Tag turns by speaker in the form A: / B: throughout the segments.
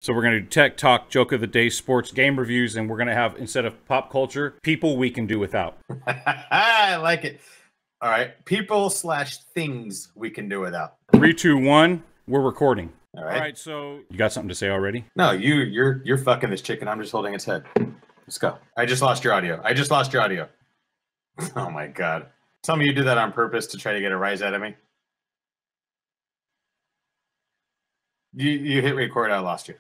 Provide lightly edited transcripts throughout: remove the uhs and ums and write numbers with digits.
A: So we're going to do tech talk, joke of the day, sports, game reviews, and we're going to have, instead of pop culture, people we can do without.
B: I like it. All right. People/things we can do without.
A: 3, 2, 1, we're recording.
B: All right.
A: All right, so you got something to say already?
B: No, you're fucking this chicken. I'm just holding its head. Let's go. I just lost your audio. Oh my God. Tell me you did that on purpose to try to get a rise out of me. You hit record, I lost you.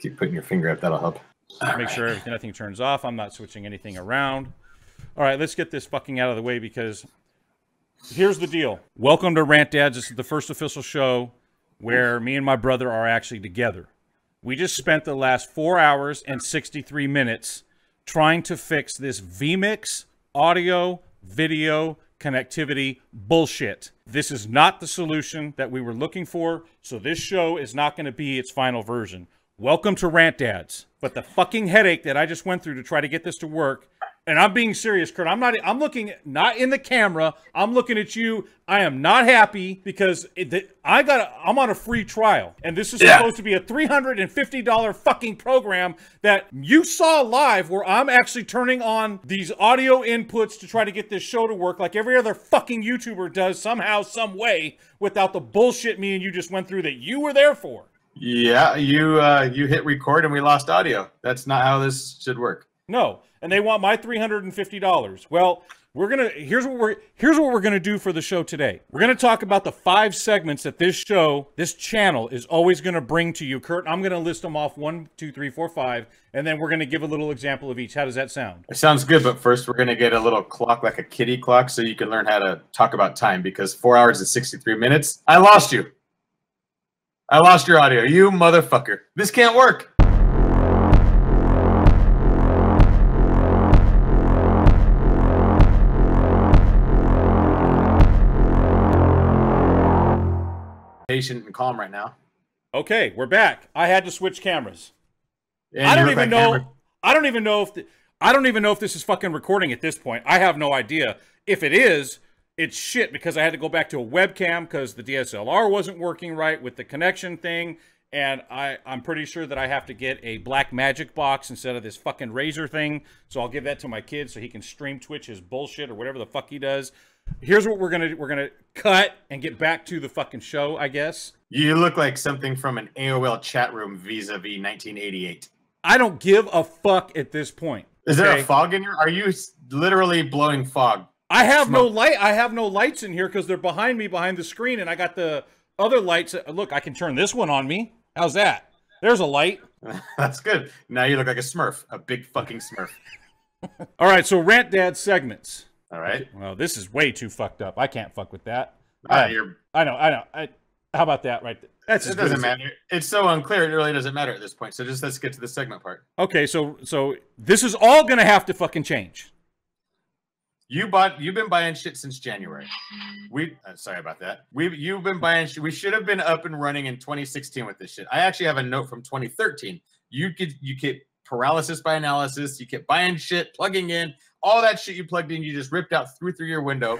B: Keep putting your finger up, that'll help.
A: Make sure nothing turns off. I'm not switching anything around. All right, let's get this fucking out of the way because here's the deal. Welcome to Rant Dads. This is the first official show where me and my brother are actually together. We just spent the last 4 hours and 63 minutes trying to fix this vMix audio, video, connectivity bullshit. This is not the solution that we were looking for, so this show is not going to be its final version. Welcome to Rant Dads. But the fucking headache that I just went through to try to get this to work, and I'm being serious, Kurt. I'm looking not in the camera. I'm looking at you. I am not happy because I'm on a free trial, and this is supposed to be a $350 fucking program that you saw live, where I'm actually turning on these audio inputs to try to get this show to work, like every other fucking YouTuber does somehow, some way, without the bullshit me and you just went through that you were there for.
B: Yeah, you hit record and we lost audio. That's not how this should work.
A: No, and they want my $350. Well, here's what we're gonna do for the show today. We're gonna talk about the 5 segments that this channel is always gonna bring to you. Kurt, I'm gonna list them off 1, 2, 3, 4, 5, and then we're gonna give a little example of each. How does that sound?
B: It sounds good, but first we're gonna get a little clock, like a kitty clock, so you can learn how to talk about time, because 4 hours and 63 minutes, I lost you. I lost your audio, you motherfucker. This can't work. Patient and calm right now.
A: Okay, we're back. I had to switch cameras.
B: And
A: I don't even know if this is fucking recording at this point. I have no idea. If it is, it's shit, because I had to go back to a webcam because the DSLR wasn't working right with the connection thing, and I'm pretty sure that I have to get a Black Magic box instead of this fucking Razer thing, so I'll give that to my kid so he can stream Twitch his bullshit or whatever the fuck he does. Here's what we're gonna cut and get back to the fucking show, I guess.
B: You look like something from an AOL chat room vis-a-vis 1988.
A: I don't give a fuck at this point.
B: Is there a fog in your? Are you literally blowing fog?
A: I have no light. I have no lights in here because they're behind me, behind the screen, and I got the other lights. Look, I can turn this one on me. How's that? There's a light.
B: That's good. Now you look like a Smurf, a big fucking Smurf.
A: All right, so Rant Dad segments.
B: All right.
A: Well, this is way too fucked up. I can't fuck with that.
B: I
A: know. How about that right there?
B: It doesn't matter. It's so unclear. It really doesn't matter at this point. So just let's get to the segment part.
A: Okay, so this is all gonna have to fucking change.
B: You've been buying shit since January. Sorry about that. You've been buying shit. We should have been up and running in 2016 with this shit. I actually have a note from 2013. You get paralysis by analysis. You kept buying shit, plugging in all that shit you plugged in. You just ripped out through your window,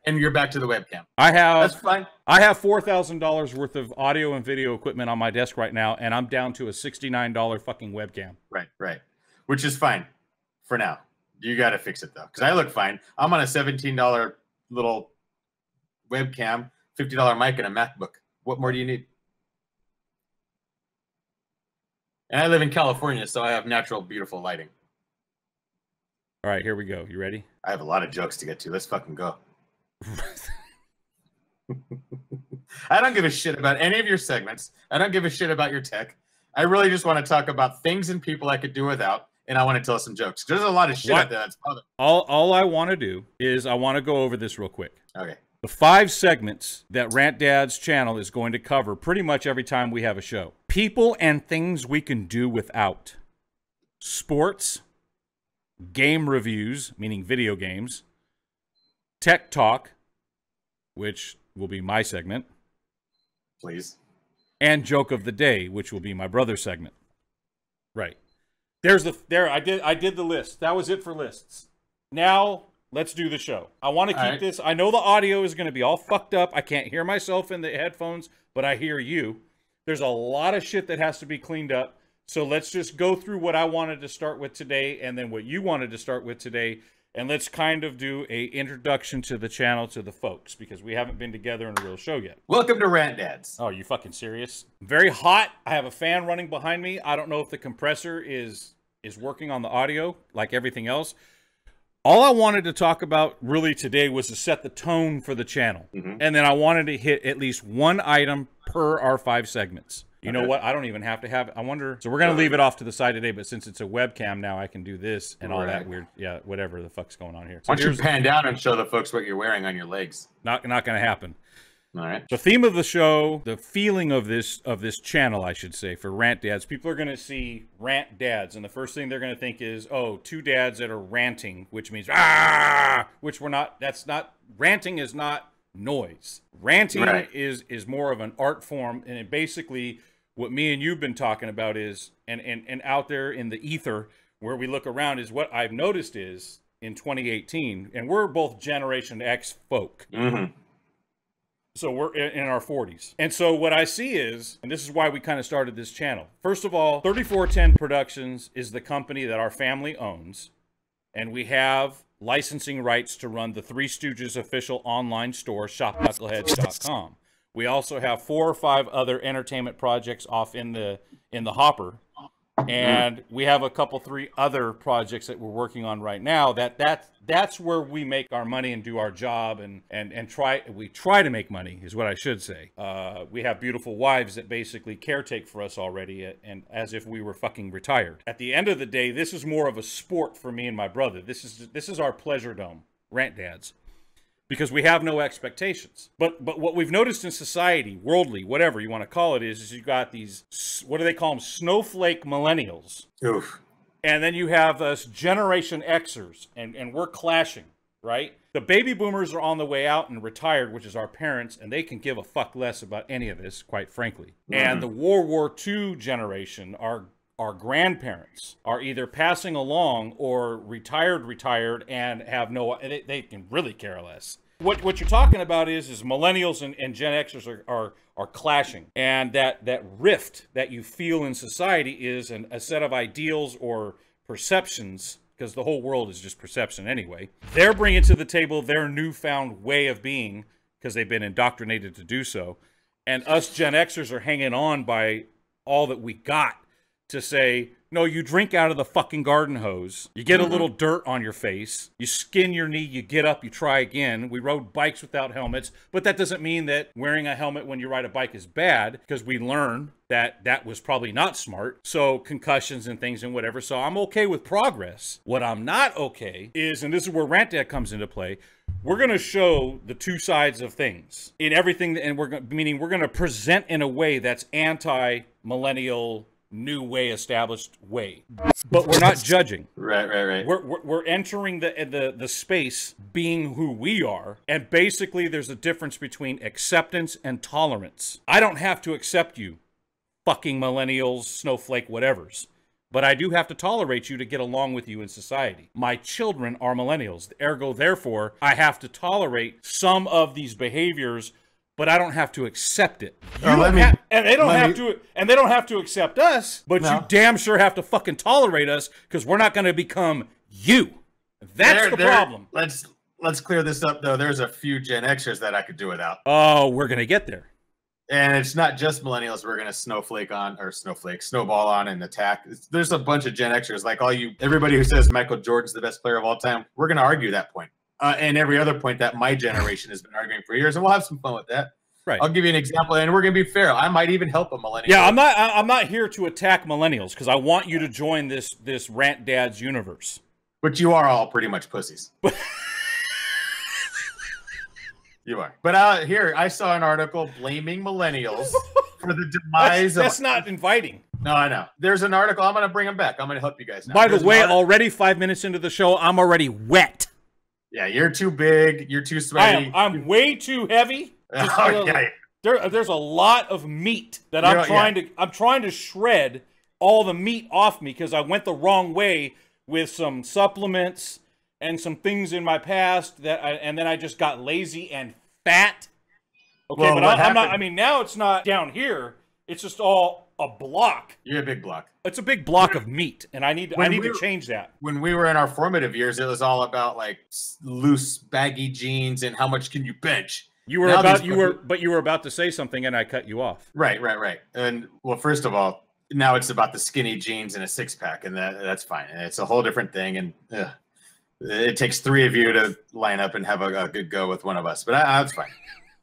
B: and you're back to the webcam. That's fine.
A: I have $4,000 worth of audio and video equipment on my desk right now, and I'm down to a $69 fucking webcam.
B: Right. Which is fine for now. You got to fix it, though, because I look fine. I'm on a $17 little webcam, $50 mic, and a MacBook. What more do you need? And I live in California, so I have natural, beautiful lighting.
A: All right, here we go. You ready?
B: I have a lot of jokes to get to. Let's fucking go. I don't give a shit about any of your segments. I don't give a shit about your tech. I really just want to talk about things and people I could do without. And I want to tell some jokes. There's a lot of shit out there that's bothering.
A: All I want to do is I want to go over this real quick.
B: Okay.
A: The 5 segments that Rant Dad's channel is going to cover pretty much every time we have a show. People and things we can do without. Sports. Game reviews, meaning video games. Tech talk, which will be my segment.
B: Please.
A: And joke of the day, which will be my brother's segment. Right. I did the list. That was it for lists. Now let's do the show. I want to keep this. I know the audio is going to be all fucked up. I can't hear myself in the headphones, but I hear you. There's a lot of shit that has to be cleaned up. So let's just go through what I wanted to start with today and then what you wanted to start with today. And let's kind of do a introduction to the channel to the folks, because we haven't been together in a real show yet.
B: Welcome to Rant Dads.
A: Oh, are you fucking serious? Very hot. I have a fan running behind me. I don't know if the compressor is working on the audio like everything else. All I wanted to talk about really today was to set the tone for the channel. And then I wanted to hit at least one item per our 5 segments. You know what? I don't even have to have it. I wonder. So we're going to leave it off to the side today, but since it's a webcam now, I can do this and all that weird. Yeah, whatever the fuck's going on here. So
B: why don't you pan down and show the folks what you're wearing on your legs?
A: Not going to happen.
B: All right.
A: The theme of the show, the feeling of this channel, I should say, for Rant Dads, people are going to see Rant Dads, and the first thing they're going to think is, oh, 2 dads that are ranting, which means, which we're not, that's not, ranting is not noise. Ranting is more of an art form, and it basically, what me and you've been talking about is, and out there in the ether, where we look around, is what I've noticed is, in 2018, and we're both Generation X folk. So we're in our 40s. And so what I see is, and this is why we kind of started this channel. First of all, 3410 Productions is the company that our family owns. And we have licensing rights to run the Three Stooges official online store, shopknuckleheads.com. We also have 4 or 5 other entertainment projects off in the hopper. And we have a couple, 3 other projects that we're working on right now. That's where we make our money and do our job and we try to make money, is what I should say. We have beautiful wives that basically caretake for us already, and as if we were fucking retired. At the end of the day, this is more of a sport for me and my brother. This is our pleasure dome, Rant Dads. Because we have no expectations. But what we've noticed in society, worldly, whatever you want to call it, is you got these, what do they call them? Snowflake millennials.
B: Oof.
A: And then you have us Generation Xers, and we're clashing, right? The baby boomers are on the way out and retired, which is our parents, and they can give a fuck less about any of this, quite frankly. And the World War II generation, our grandparents, are either passing along or retired and have no, they can really care less. What you're talking about is millennials and Gen Xers are clashing, and that rift that you feel in society is a set of ideals or perceptions, because the whole world is just perception anyway. They're bringing to the table their newfound way of being because they've been indoctrinated to do so, and us Gen Xers are hanging on by all that we got to say, no, you drink out of the fucking garden hose. You get a little dirt on your face. You skin your knee. You get up. You try again. We rode bikes without helmets. But that doesn't mean that wearing a helmet when you ride a bike is bad, because we learned that that was probably not smart. So concussions and things and whatever. So I'm okay with progress. What I'm not okay is, and this is where Rant Dad comes into play, we're going to show the 2 sides of things in everything. And we're going to present in a way that's anti-millennial, new way, established way, but we're not judging.
B: Right.
A: We're entering the space being who we are, and basically there's a difference between acceptance and tolerance. I don't have to accept you, fucking millennials, snowflake, whatevers, but I do have to tolerate you to get along with you in society. My children are millennials, ergo, therefore, I have to tolerate some of these behaviors, but I don't have to accept it. And they don't have to accept us, but you damn sure have to fucking tolerate us, because we're not going to become you. That's the problem.
B: Let's clear this up, though. There's a few Gen Xers that I could do without.
A: Oh, we're going to get there.
B: And it's not just millennials we're going to snowball on and attack. There's a bunch of Gen Xers, like everybody who says Michael Jordan's the best player of all time. We're going to argue that point. And every other point that my generation has been arguing for years, and we'll have some fun with that.
A: Right.
B: I'll give you an example, and we're going to be fair. I might even help a millennial.
A: Yeah, I'm not here to attack millennials, because I want you to join this Rant Dads universe.
B: But you are all pretty much pussies. You are. But here, I saw an article blaming millennials for the demise
A: that's not inviting.
B: No, I know. There's an article. I'm going to bring them back. I'm going to help you guys now.
A: By the way, already 5 minutes into the show, I'm already wet.
B: Yeah, you're too big. You're too sweaty.
A: I'm way too heavy. There's a lot of meat that I'm trying to shred all the meat off me, because I went the wrong way with some supplements and some things in my past and then I just got lazy and fat. Okay, well, but I'm not. I mean, now it's not down here. It's just all a block.
B: You're a big block.
A: It's a big block of meat, and I need to change that.
B: When we were in our formative years, it was all about like loose, baggy jeans and how much can you bench.
A: You were about to say something, and I cut you off.
B: Right. And well, first of all, now it's about the skinny jeans and a six pack, and that's fine. And it's a whole different thing, and it takes 3 of you to line up and have a good go with one of us. But that's fine.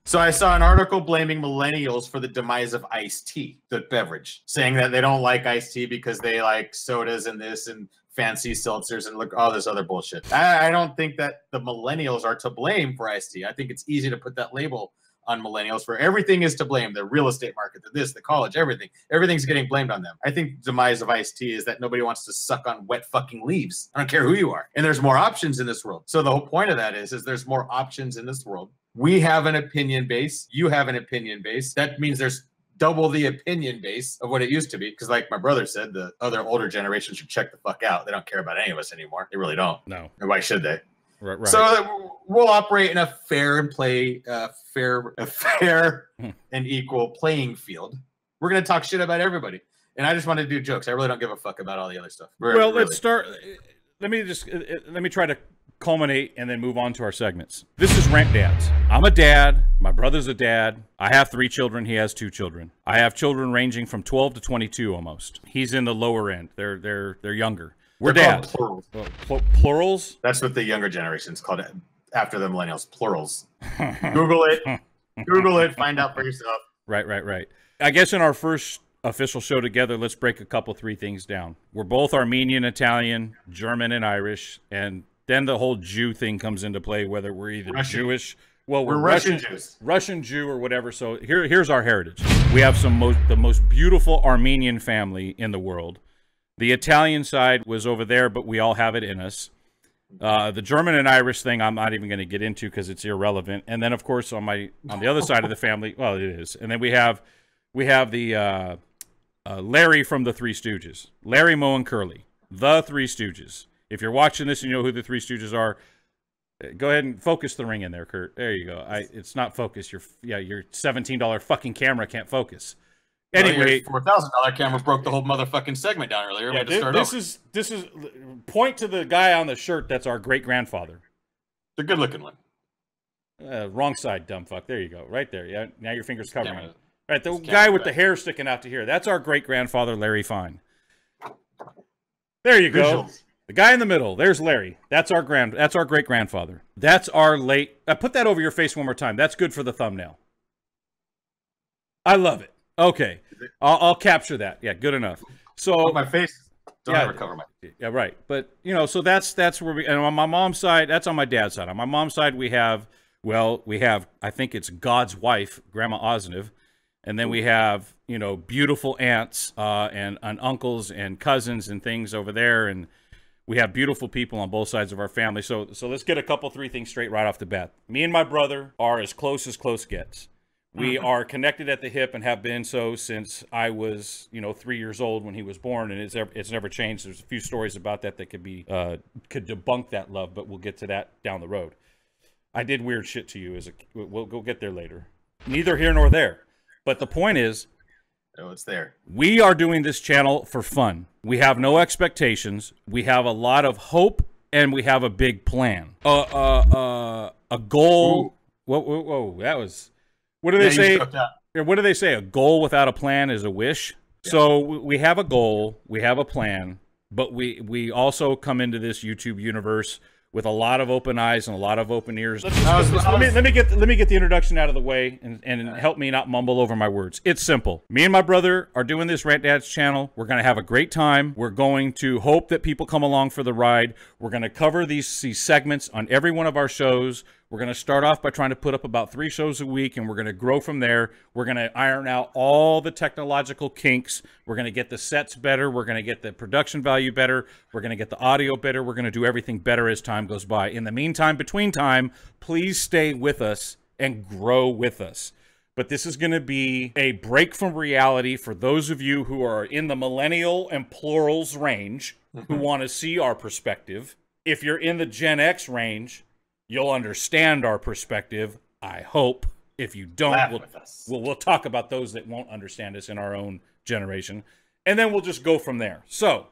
B: So I saw an article blaming millennials for the demise of iced tea, the beverage, saying that they don't like iced tea because they like sodas and this and fancy seltzers and look all this other bullshit. I don't think that the millennials are to blame for iced tea. I think it's easy to put that label on millennials for everything is to blame. The real estate market, the college, everything's getting blamed on them. I think the demise of iced tea is that nobody wants to suck on wet fucking leaves. I don't care who you are. And there's more options in this world. So the whole point of that is there's more options in this world. We have an opinion base. You have an opinion base. That means there's double the opinion base of what it used to be. Because like my brother said, the other older generation should check the fuck out. They don't care about any of us anymore. They really don't.
A: No.
B: And why should they?
A: Right.
B: So we'll operate in a fair and equal playing field. We're going to talk shit about everybody. And I just want to do jokes. I really don't give a fuck about all the other stuff.
A: Let's start. Let me try to culminate and then move on to our segments. This is Rant Dads. I'm a dad. My brother's a dad. I have 3 children. He has 2 children. I have children ranging from 12 to 22 almost. He's in the lower end. They're younger. We're dads.
B: Plurals.
A: Plurals?
B: That's what the younger generation's called it after the millennials. Plurals. Google it. Google it. Find out for yourself.
A: Right. I guess in our first official show together, let's break 3 things down. We're both Armenian, Italian, German, and Irish, and then the whole Jew thing comes into play, whether we're either Jewish. Well, we're Russian Jews. Russian Jew or whatever. So here's our heritage. We have the most beautiful Armenian family in the world. The Italian side was over there, but we all have it in us. The German and Irish thing, I'm not even going to get into because it's irrelevant. And then, of course, on the other side of the family, well, it is. And then we have the Larry from the Three Stooges, Larry, Moe, and Curly, the Three Stooges. If you're watching this and you know who the Three Stooges are, go ahead and focus the ring in there, Kurt. There you go. It's not focus. Your $17 fucking camera can't focus. Anyway,
B: $4,000 camera broke the whole motherfucking segment down earlier.
A: Yeah, this is point to the guy on the shirt. That's our great grandfather.
B: The good looking one.
A: Wrong side, dumb fuck. There you go, right there. Yeah, now your finger's covering it. Right, the guy with the hair sticking out to here. That's our great grandfather, Larry Fine. There you go. Visuals. The guy in the middle. There's Larry. That's our great grandfather. That's our late. Put that over your face one more time. That's good for the thumbnail. I love it. Okay, I'll capture that. Yeah, good enough. So
B: my face don't ever cover my.
A: Yeah, right. But so that's where we. And on my mom's side, that's on my dad's side. On my mom's side, we have I think it's God's wife, Grandma Osnev, and then we have beautiful aunts and uncles and cousins and things over there, and we have beautiful people on both sides of our family. So let's get 3 things straight right off the bat. Me and my brother are as close gets. We are connected at the hip and have been so since I was, 3 years old when he was born, and it's never changed. There's a few stories about that could debunk that love, but we'll get to that down the road. I did weird shit to you we'll get there later. Neither here nor there. But the point is,
B: it's there. We
A: are doing this channel for fun. We have no expectations. We have a lot of hope, and we have a big plan. A goal. Whoa, that was. What do they say? What do they say? A goal without a plan is a wish. Yeah. So we have a goal, we have a plan, but we also come into this YouTube universe with a lot of open eyes and a lot of open ears. Let me get the introduction out of the way and help me not mumble over my words. It's simple. Me and my brother are doing this Rant Dads channel. We're going to have a great time. We're going to hope that people come along for the ride. We're going to cover these segments on every one of our shows. We're going to start off by trying to put up about 3 shows a week, and we're going to grow from there. We're going to iron out all the technological kinks. We're going to get the sets better. We're going to get the production value better. We're going to get the audio better. We're going to do everything better as time goes by. In the meantime, between time, please stay with us and grow with us. But this is going to be a break from reality for those of you who are in the millennial and plurals range, who want to see our perspective. If you're in the Gen X range, you'll understand our perspective, I hope. If you don't,
B: Laugh with us.
A: we'll talk about those that won't understand us in our own generation. And then we'll just go from there. So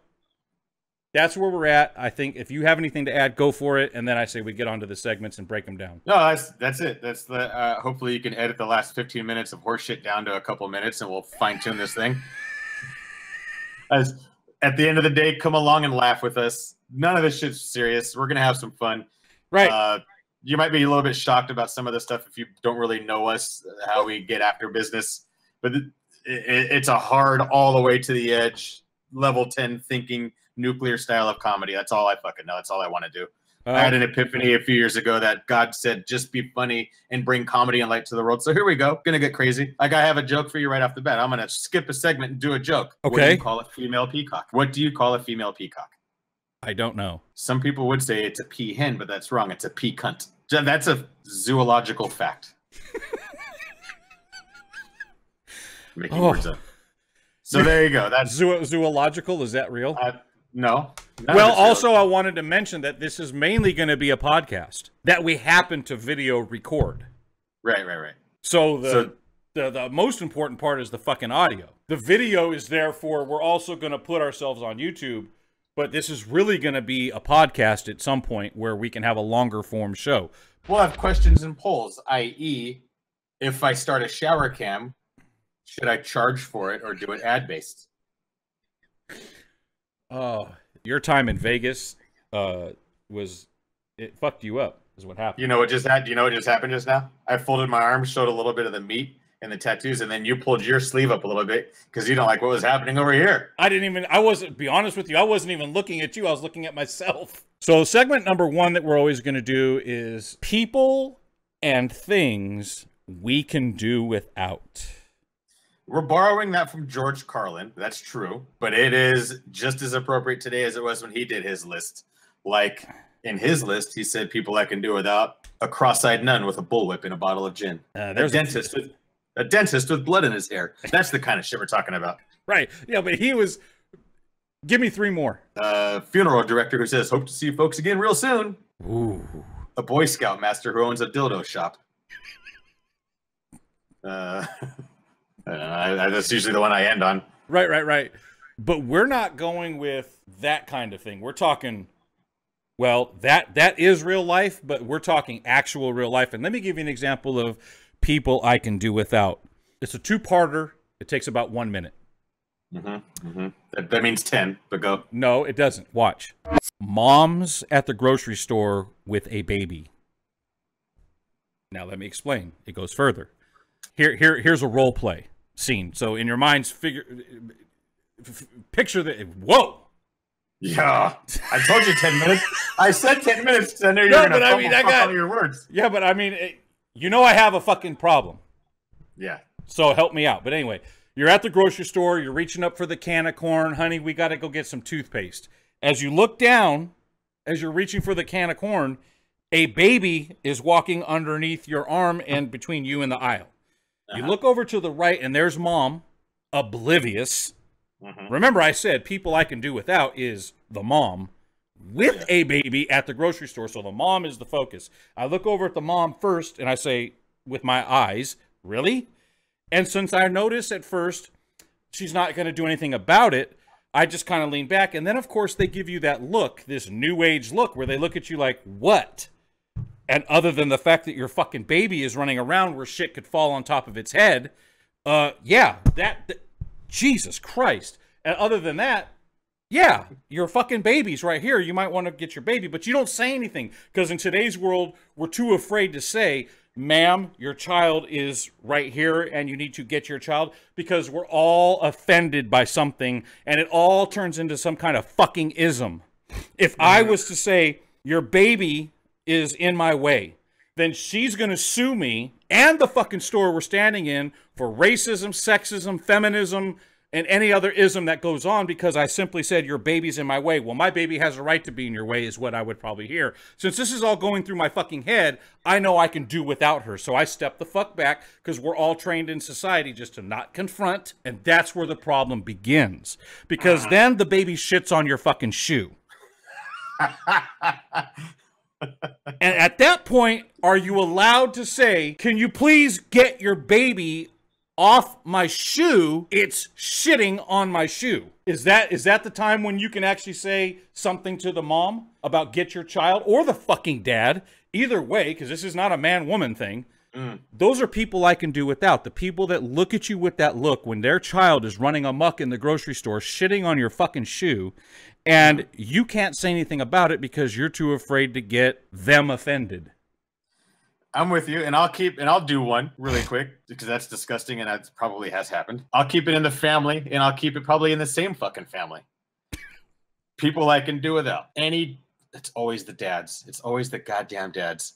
A: that's where we're at. I think if you have anything to add, go for it. And then I say we get onto the segments and break them down.
B: No, that's it. That's the. Hopefully, you can edit the last 15 minutes of horseshit down to a couple minutes, and we'll fine tune this thing. As at the end of the day, come along and laugh with us. None of this shit's serious. We're gonna have some fun.
A: Right.
B: You might be a little bit shocked about some of the stuff if you don't really know us, how we get after business. But it's a hard, all the way to the edge, level 10 thinking, nuclear style of comedy. That's all I fucking know. That's all I want to do. I had an epiphany a few years ago that God said, just be funny and bring comedy and light to the world. So here we go. Gonna get crazy. Like, I have a joke for you right off the bat. I'm gonna skip a segment and do a joke.
A: Okay.
B: What do you call a female peacock? What do you call a female peacock?
A: I don't know.
B: Some people would say it's a peahen, but that's wrong. It's a peacunt. That's a zoological fact. Making words up. So there you go. That's
A: zoological. Is that real?
B: No.
A: Well, also, I wanted to mention that this is mainly going to be a podcast that we happen to video record.
B: Right.
A: So the most important part is the fucking audio. The video is therefore we're also going to put ourselves on YouTube, but this is really going to be a podcast at some point where we can have a longer form show.
B: We'll have questions and polls, i.e., if I start a shower cam, should I charge for it or do it ad-based?
A: Oh, your time in Vegas it fucked you up, is what happened.
B: You know what just happened just now? I folded my arms, showed a little bit of the meat and the tattoos, and then you pulled your sleeve up a little bit because you don't like what was happening over here.
A: Be honest with you, I wasn't even looking at you, I was looking at myself. So segment number one that we're always going to do is people and things we can do without.
B: We're borrowing that from George Carlin. That's true. But it is just as appropriate today as it was when he did his list. Like, in his list, he said people I can do without a cross-eyed nun with a bullwhip and a bottle of gin. There's a dentist with blood in his hair. That's the kind of shit we're talking about.
A: Right. Yeah, but he was... Give me three more.
B: Funeral director who says, hope to see you folks again real soon.
A: Ooh.
B: A Boy Scout master who owns a dildo shop. That's usually the one I end on.
A: Right. But we're not going with that kind of thing. We're talking, well, that is real life, but we're talking actual real life. And let me give you an example of people I can do without. It's a two-parter. It takes about 1 minute.
B: That means 10, but go.
A: No, it doesn't. Watch. Moms at the grocery store with a baby. Now let me explain. It goes further. Here's a role play scene. So in your minds, picture the whoa.
B: Yeah, I told you 10 minutes. I said 10 minutes because I knew you were going to fuck all your words.
A: Yeah, but I mean, I have a fucking problem.
B: Yeah.
A: So help me out. But anyway, you're at the grocery store. You're reaching up for the can of corn. Honey, we got to go get some toothpaste. As you look down, as you're reaching for the can of corn, a baby is walking underneath your arm and between you and the aisle. You look over to the right, and there's mom, oblivious. Remember, I said people I can do without is the mom with a baby at the grocery store. So the mom is the focus. I look over at the mom first, and I say with my eyes, really? And since I noticed at first she's not going to do anything about it, I just kind of lean back. And then, of course, they give you that look, this new age look, where they look at you like, what? And other than the fact that your fucking baby is running around where shit could fall on top of its head, Jesus Christ. And other than that, yeah, your fucking baby's right here. You might want to get your baby, but you don't say anything because in today's world, we're too afraid to say, ma'am, your child is right here and you need to get your child because we're all offended by something and it all turns into some kind of fucking ism. If I was to say, your baby is in my way, then she's going to sue me and the fucking store we're standing in for racism, sexism, feminism, and any other ism that goes on because I simply said your baby's in my way. Well, my baby has a right to be in your way is what I would probably hear. Since this is all going through my fucking head, I know I can do without her. So I step the fuck back because we're all trained in society just to not confront. And that's where the problem begins. Because then the baby shits on your fucking shoe. And at that point, are you allowed to say, can you please get your baby off my shoe? It's shitting on my shoe. Is that the time when you can actually say something to the mom about get your child, or the fucking dad? Either way, because this is not a man-woman thing. Those are people I can do without. The people that look at you with that look when their child is running amok in the grocery store, shitting on your fucking shoe, and you can't say anything about it because you're too afraid to get them offended.
B: I'm with you, and I'll do one really quick because that's disgusting and that probably has happened. I'll keep it in the family, and I'll keep it probably in the same fucking family. People I can do without. It's always the dads. It's always the goddamn dads.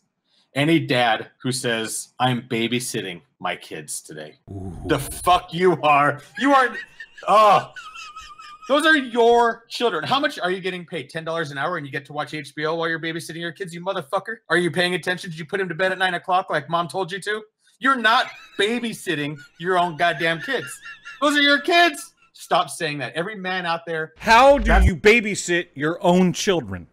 B: Any dad who says, I'm babysitting my kids today. Ooh. The fuck you are. You are. Oh, those are your children. How much are you getting paid? $10 an hour and you get to watch HBO while you're babysitting your kids, you motherfucker? Are you paying attention? Did you put him to bed at 9 o'clock like mom told you to? You're not babysitting your own goddamn kids. Those are your kids. Stop saying that. Every man out there.
A: How do you babysit your own children?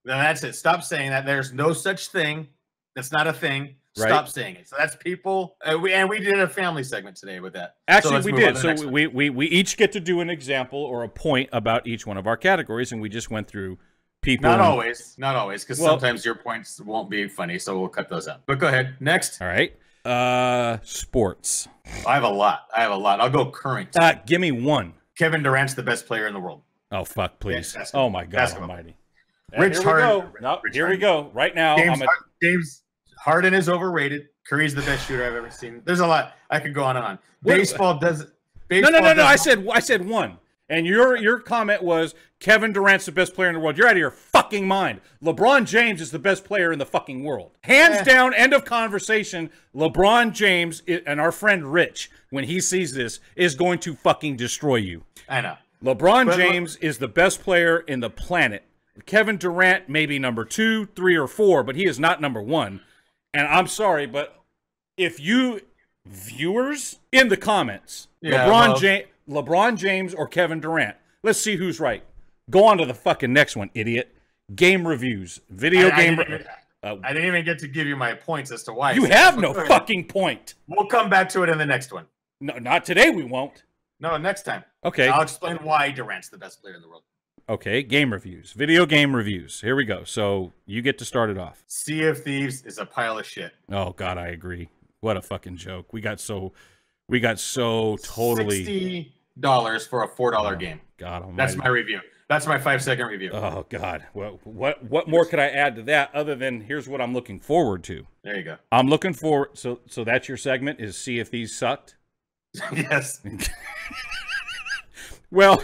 B: That's it. Stop saying that. There's no such thing. That's not a thing.
A: Right.
B: Stop saying it. So that's people. We did a family segment today with that.
A: Actually, we did. So we each get to do an example or a point about each one of our categories, and we just went through people.
B: Not always, because sometimes your points won't be funny, so we'll cut those out. But go ahead. Next.
A: All right. Sports.
B: I have a lot. I'll go current.
A: Give me one.
B: Kevin Durant's the best player in the world.
A: Oh fuck, please. Yeah, oh my God Almighty.
B: Rich Harden.
A: Here we go. Right now,
B: James Harden is overrated. Curry's the best shooter I've ever seen. There's a lot. I could go on and on. Baseball does.
A: No. I said one. And your comment was Kevin Durant's the best player in the world. You're out of your fucking mind. LeBron James is the best player in the fucking world. Hands down, end of conversation. LeBron James and our friend Rich, when he sees this, is going to fucking destroy you.
B: I know.
A: LeBron James is the best player in the planet. Kevin Durant may be number 2, 3, or 4, but he is not number 1. And I'm sorry, but if you viewers in the comments, LeBron James or Kevin Durant, let's see who's right. Go on to the fucking next one, idiot. Game reviews, I
B: didn't even get to give you my points as to why.
A: You have no fucking point.
B: We'll come back to it in the next one.
A: No, not today. We won't.
B: No, next time.
A: Okay.
B: I'll explain why Durant's the best player in the world.
A: Okay, game reviews, video game reviews. Here we go. So you get to start it off.
B: Sea of Thieves is a pile of shit.
A: Oh God, I agree. What a fucking joke. We got so totally
B: $60 for a $4 game.
A: God Almighty.
B: That's my review. That's my 5-second review.
A: Oh God. Well, what more could I add to that other than here's what I'm looking forward to?
B: There you go.
A: I'm looking forward. So that's your segment is Sea of Thieves sucked?
B: Yes.
A: Well,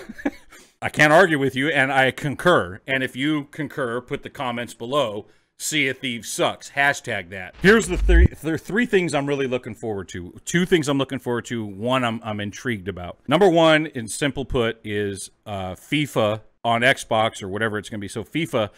A: I can't argue with you, and I concur. And if you concur, put the comments below. Sea of Thieves sucks. Hashtag that. Here's the three things I'm really looking forward to. 2 things I'm looking forward to. One I'm intrigued about. Number 1, in simple put, is FIFA on Xbox or whatever it's going to be. So FIFA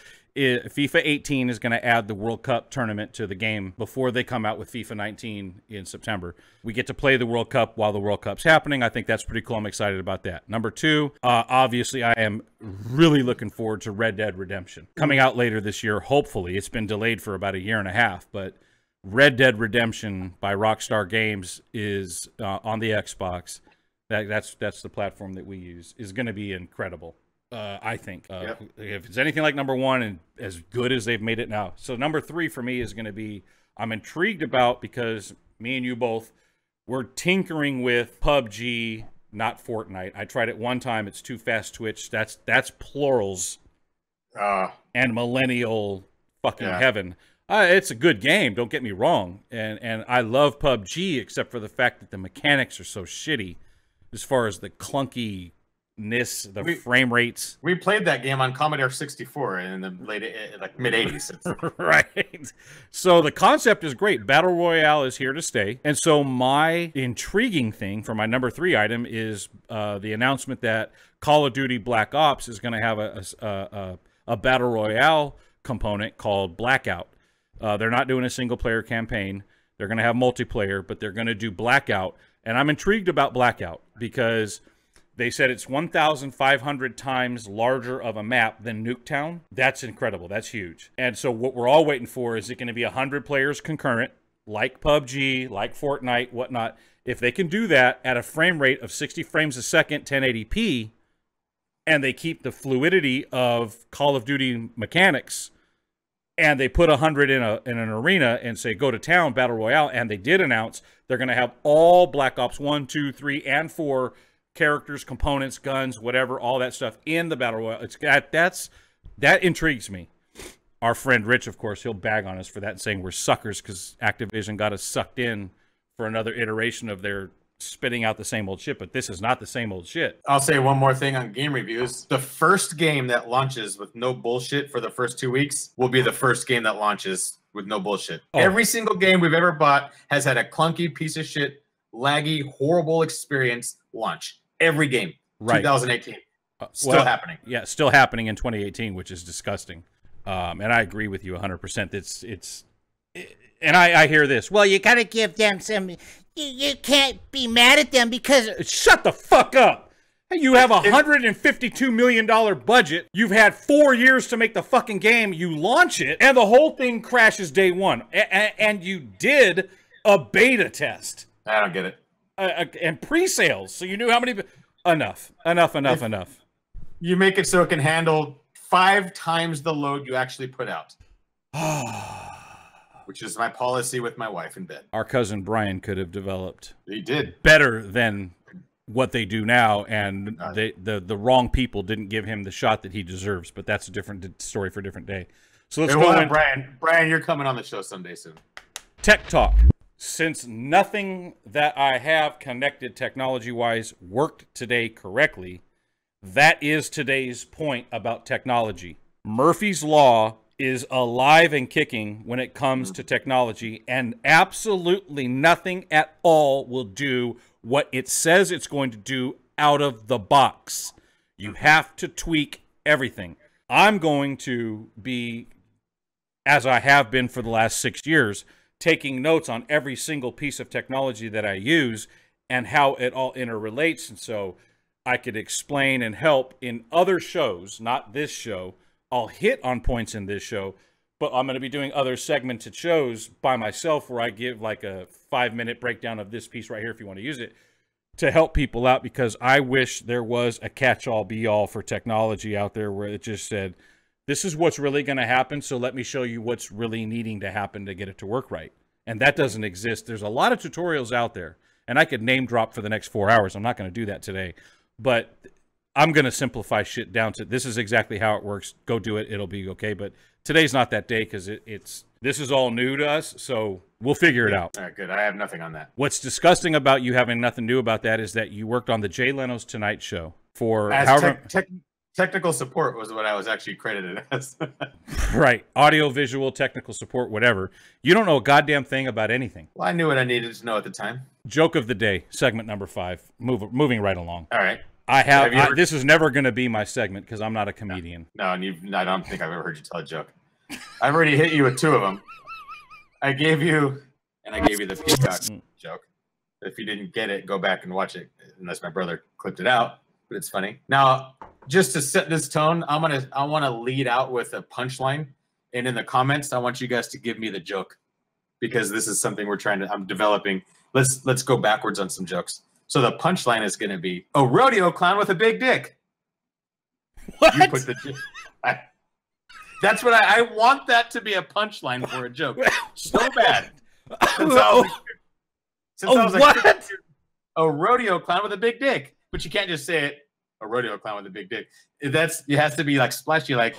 A: 18 is going to add the World Cup tournament to the game before they come out with FIFA 19 in September. We get to play the World Cup while the World Cup's happening. I think that's pretty cool. I'm excited about that. Number 2, obviously, I am really looking forward to Red Dead Redemption. Coming out later this year, hopefully. It's been delayed for about a year and a half, but Red Dead Redemption by Rockstar Games is on the Xbox. That's the platform that we use. Is going to be incredible. I think if it's anything like number 1 and as good as they've made it now. So number 3 for me is going to be I'm intrigued about because me and you both were tinkering with PUBG, not Fortnite. I tried it one time. It's Too Fast Twitch. That's plurals and millennial fucking heaven. It's a good game. Don't get me wrong. And I love PUBG except for the fact that the mechanics are so shitty as far as the clunky frame rates.
B: We played that game on Commodore 64 in the mid 80s.
A: Right. So the concept is great. Battle Royale is here to stay. And so my intriguing thing for my number 3 item is the announcement that Call of Duty Black Ops is going to have a Battle Royale component called Blackout. They're not doing a single player campaign. They're going to have multiplayer, but they're going to do Blackout. And I'm intrigued about Blackout because They said it's 1,500 times larger of a map than Nuketown. That's incredible. That's huge. And so what we're all waiting for is it going to be 100 players concurrent, like PUBG, like Fortnite, whatnot. If they can do that at a frame rate of 60 frames a second, 1080p, and they keep the fluidity of Call of Duty mechanics, and they put 100 in an arena and say, go to town, Battle Royale, and they did announce they're going to have all Black Ops 1, 2, 3, and 4 characters, components, guns, whatever, all that stuff in the Battle Royale. That intrigues me. Our friend Rich, of course, he'll bag on us for that and saying we're suckers because Activision got us sucked in for another iteration of their spitting out the same old shit, but this is not the same old shit.
B: I'll say one more thing on game reviews. The first game that launches with no bullshit for the first 2 weeks will be the first game that launches with no bullshit. Oh. Every single game we've ever bought has had a clunky piece of shit, laggy, horrible experience launch. Every game. Right. 2018. Still happening.
A: Yeah, still happening in 2018, which is disgusting. And I agree with you 100%. And I hear this. Well, you got to give them some. You can't be mad at them because. Shut the fuck up. You have a $152 million budget. You've had 4 years to make the fucking game. You launch it, and the whole thing crashes day one. And you did a beta test.
B: I don't get it.
A: And pre-sales. So you knew how many. Enough. You
B: make it so it can handle 5 times the load you actually put out. Which is my policy with my wife in bed.
A: Our cousin Brian could have developed.
B: He did
A: better than what they do now, and the wrong people didn't give him the shot that he deserves. But that's a different story for a different day. So let's go in.
B: Brian, you're coming on the show someday soon.
A: Tech Talk. Since nothing that I have connected technology-wise worked today correctly, that is today's point about technology. Murphy's Law is alive and kicking when it comes to technology, and absolutely nothing at all will do what it says it's going to do out of the box. You have to tweak everything. I'm going to be, as I have been for the last 6 years, taking notes on every single piece of technology that I use and how it all interrelates, and so I could explain and help in other shows, not this show. I'll hit on points in this show, but I'm going to be doing other segmented shows by myself where I give like a 5-minute breakdown of this piece right here if you want to use it to help people out, because I wish there was a catch-all be-all for technology out there where it just said, this is what's really going to happen, so let me show you what's really needing to happen to get it to work right. And that doesn't exist. There's a lot of tutorials out there, and I could name drop for the next 4 hours. I'm not going to do that today, but I'm going to simplify shit down to this is exactly how it works. Go do it. It'll be okay. But today's not that day because this is all new to us. So we'll figure it out.
B: All right, good. I have nothing on that.
A: What's disgusting about you having nothing new about that is that you worked on the Jay Leno's Tonight Show for
B: technical support was what I was actually credited as.
A: Right. Audio, visual, technical support, whatever. You don't know a goddamn thing about anything.
B: Well, I knew what I needed to know at the time.
A: Joke of the day, segment number 5. Moving right along.
B: All right.
A: This is never going to be my segment because I'm not a comedian.
B: No, I don't think I've ever heard you tell a joke. I've already hit you with 2 of them. I gave you the peacock joke. If you didn't get it, go back and watch it, unless my brother clipped it out. But it's funny. Now, just to set this tone, I want to lead out with a punchline, and in the comments, I want you guys to give me the joke, because this is something I'm developing. Let's go backwards on some jokes. So the punchline is going to be a rodeo clown with a big dick.
A: What?
B: You put that's what I want that to be a punchline for a joke. So bad. Since I was what? A rodeo clown with a big dick. But you can't just say it, a rodeo clown with a big dick. It has to be like splashy, like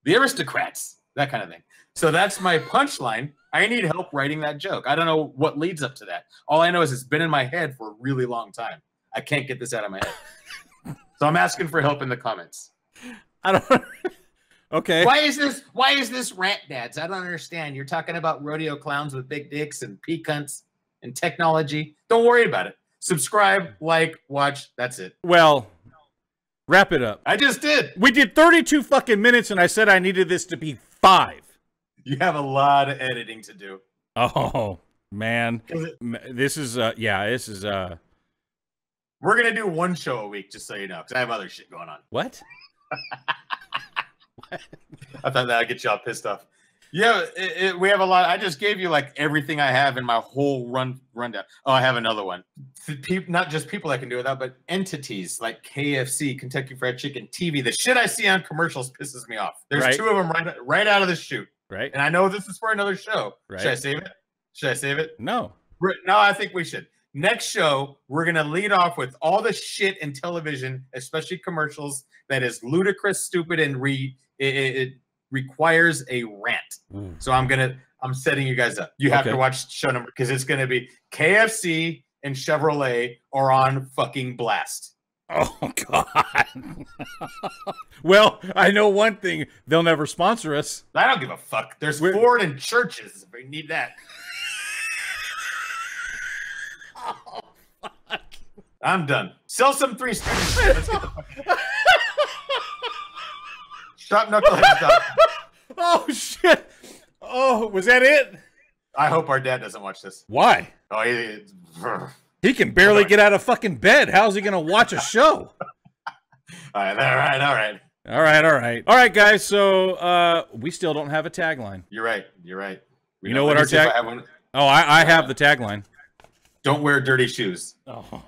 B: the aristocrats, that kind of thing. So that's my punchline. I need help writing that joke. I don't know what leads up to that. All I know is it's been in my head for a really long time. I can't get this out of my head. So I'm asking for help in the comments.
A: I don't. Okay.
B: Why is this rant, dads? I don't understand. You're talking about rodeo clowns with big dicks and peacunts and technology. Don't worry about it. Subscribe, like, watch. That's it.
A: Well, wrap it up.
B: I just did.
A: We did 32 fucking minutes, and I said I needed this to be 5.
B: You have a lot of editing to do.
A: Oh, man. This is,
B: We're We're gonna do one show a week, just so you know, because I have other shit going on.
A: What?
B: I thought that'd get y'all pissed off. Yeah, we have a lot. I just gave you like everything I have in my whole rundown. Oh, I have another one. Not just people that can do that, but entities like KFC, Kentucky Fried Chicken, TV. The shit I see on commercials pisses me off. There's
A: Right.
B: 2 of them right out of the chute.
A: Right?
B: And I know this is for another show.
A: Right.
B: Should I save it? Should I save it?
A: No.
B: No, I think we should. Next show, we're going to lead off with all the shit in television, especially commercials, that is ludicrous, stupid, and it requires a rant.
A: Ooh.
B: So I'm setting you guys up. You have
A: Okay.
B: to watch show number, because it's going to be KFC and Chevrolet are on fucking blast.
A: Oh, God. Well, I know one thing. They'll never sponsor us.
B: I don't give a fuck. There's
A: We're-
B: Ford and churches if we need that.
A: Oh, fuck.
B: I'm done. Sell some Three Stooges. Let's get the fuck. Shop Knuckleheads.
A: Oh, shit. Oh, was that it?
B: I hope our dad doesn't watch this.
A: Why?
B: Oh,
A: He can barely get out of fucking bed. How's he going to watch a show?
B: all right.
A: All right, guys. So we still don't have a tagline.
B: You're right.
A: You know what our tag? Oh, I have the tagline.
B: Don't wear dirty shoes.
A: Oh,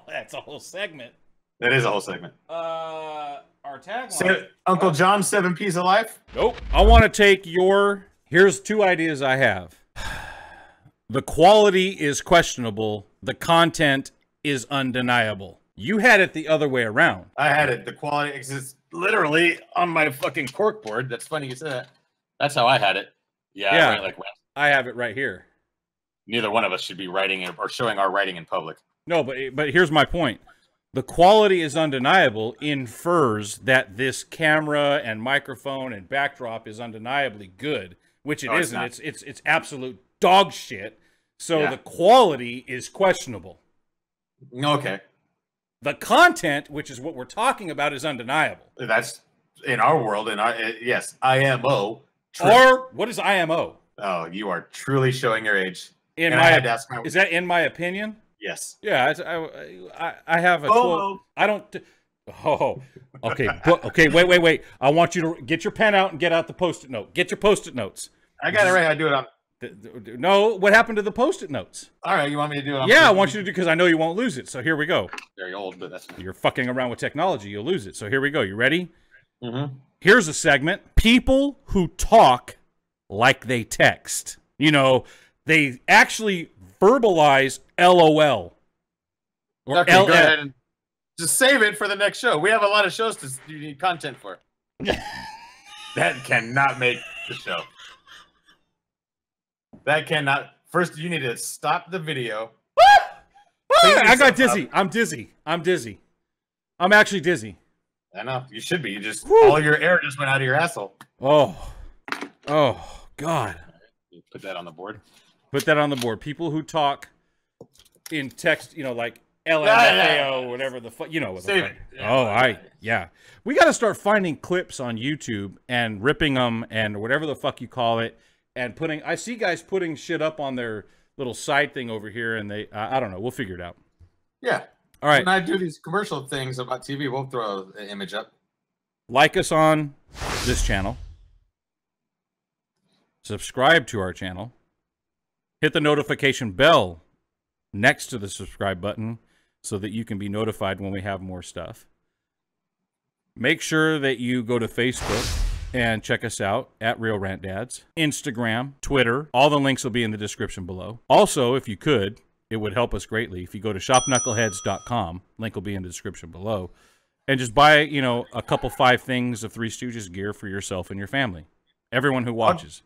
A: that's a whole segment.
B: That is a whole segment.
A: Our tagline.
B: Uncle John's 7 P's of life.
A: Nope. I want to take your. Here's 2 ideas I have. The quality is questionable. The content is undeniable. You had it the other way around.
B: I had it. The quality exists literally on my fucking corkboard. That's funny you said that. That's how I had it.
A: Yeah.
B: I went
A: I have it right here.
B: neither one of us should be writing it or showing our writing in public.
A: No, but here's my point. The quality is undeniable infers that this camera and microphone and backdrop is undeniably good, which it isn't. It's absolute dog shit. So
B: Yeah.
A: the quality is questionable.
B: Okay.
A: The content, which is what we're talking about, is undeniable.
B: That's in our world. Yes, IMO. True.
A: Or what is IMO?
B: Oh, you are truly showing your age.
A: In
B: And
A: my
B: I had to ask my
A: is that in my opinion?
B: yes.
A: Yeah, I have a quote. I don't. Oh, okay. Okay, wait. I want you to get your pen out and get out the Post-it note. Get your Post-it notes.
B: I got it right. I do it on.
A: No, what happened to the Post-it notes?
B: All right, you want me to do it on?
A: Yeah, I want you to do because I know you won't lose it. So here we go.
B: Very old, but that's.
A: You're fucking around with technology. You'll lose it. So here we go. You ready?
B: Mm-hmm.
A: Here's a segment. People who talk like they text. You know, they actually verbalize LOL. Or
B: Okay, go
A: LL.
B: ahead and just save it for the next show. We have a lot of shows you need content for. That cannot make the show. That cannot. First, you need to stop the video.
A: I got dizzy. I'm dizzy. I'm actually dizzy.
B: I know. You should be. You just
A: Whew.
B: all your air just went out of your asshole.
A: Oh, God.
B: You put that on the board.
A: Put that on the board. People who talk in text, you know, like LMFAO, whatever the fuck, you know what the
B: Save
A: fuck.
B: it.
A: Oh, yeah. We got to start finding clips on YouTube and ripping them and whatever the fuck you call it and putting. I see guys putting shit up on their little side thing over here, and they. I don't know. We'll figure it out.
B: Yeah.
A: All right.
B: When I do these commercial things about TV, we'll throw an image up.
A: Like us on this channel. Subscribe to our channel. Hit the notification bell next to the subscribe button so that you can be notified when we have more stuff. Make sure that you go to Facebook and check us out at Real Rant Dads. Instagram, Twitter, all the links will be in the description below. Also, if you could, it would help us greatly if you go to shopknuckleheads.com. Link will be in the description below. And just buy, you know, a couple 5 things of Three Stooges gear for yourself and your family. Everyone who watches.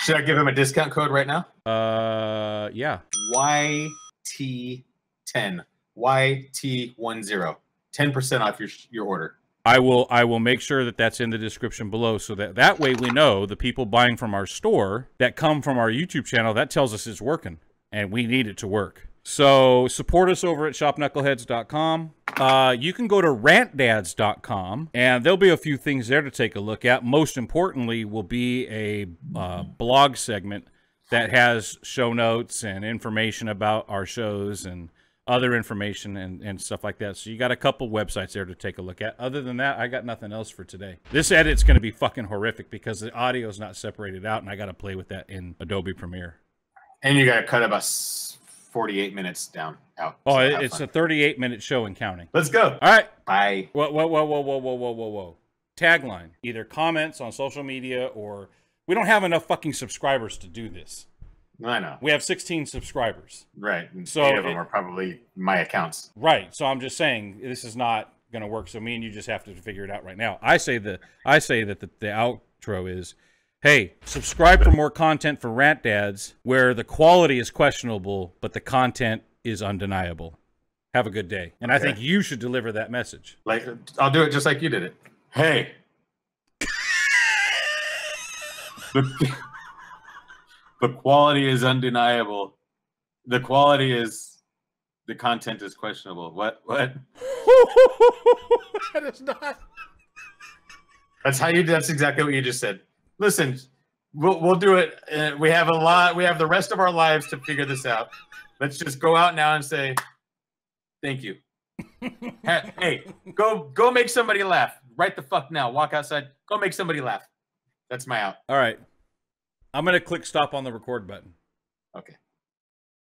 B: Should I give him a discount code right now?
A: Yeah.
B: YT10. YT10. 10% off your order.
A: I will make sure that that's in the description below so that way we know the people buying from our store that come from our YouTube channel, that tells us it's working and we need it to work. So support us over at shopknuckleheads.com. You can go to rantdads.com and there'll be a few things there to take a look at. Most importantly will be a blog segment that has show notes and information about our shows and other information and stuff like that. So you got a couple websites there to take a look at. Other than that, I got nothing else for today. This edit's going to be fucking horrific because the audio is not separated out, and I got to play with that in Adobe Premiere.
B: And you got to cut about 48 minutes down out.
A: Oh, it's a 38-minute show and counting.
B: Let's go.
A: All right.
B: Bye.
A: Whoa. Tagline. Either comments on social media or we don't have enough fucking subscribers to do this.
B: I know.
A: We have 16 subscribers.
B: Right. And
A: so
B: 8 of them are probably my accounts.
A: Right. So I'm just saying this is not going to work. So me and you just have to figure it out right now. I say that the outro is, hey, subscribe for more content for Rant Dads where the quality is questionable, but the content is undeniable. Have a good day. And okay. I think you should deliver that message.
B: Like, I'll do it just like you did it. Hey. The quality is undeniable. The content is questionable. What? That is not. That's exactly what you just said. Listen, we'll do it. We have the rest of our lives to figure this out. Let's just go out now and say, thank you. Hey, go make somebody laugh. Right the fuck now. Walk outside. Go make somebody laugh. That's my out.
A: All right. I'm going to click stop on the record button.
B: Okay.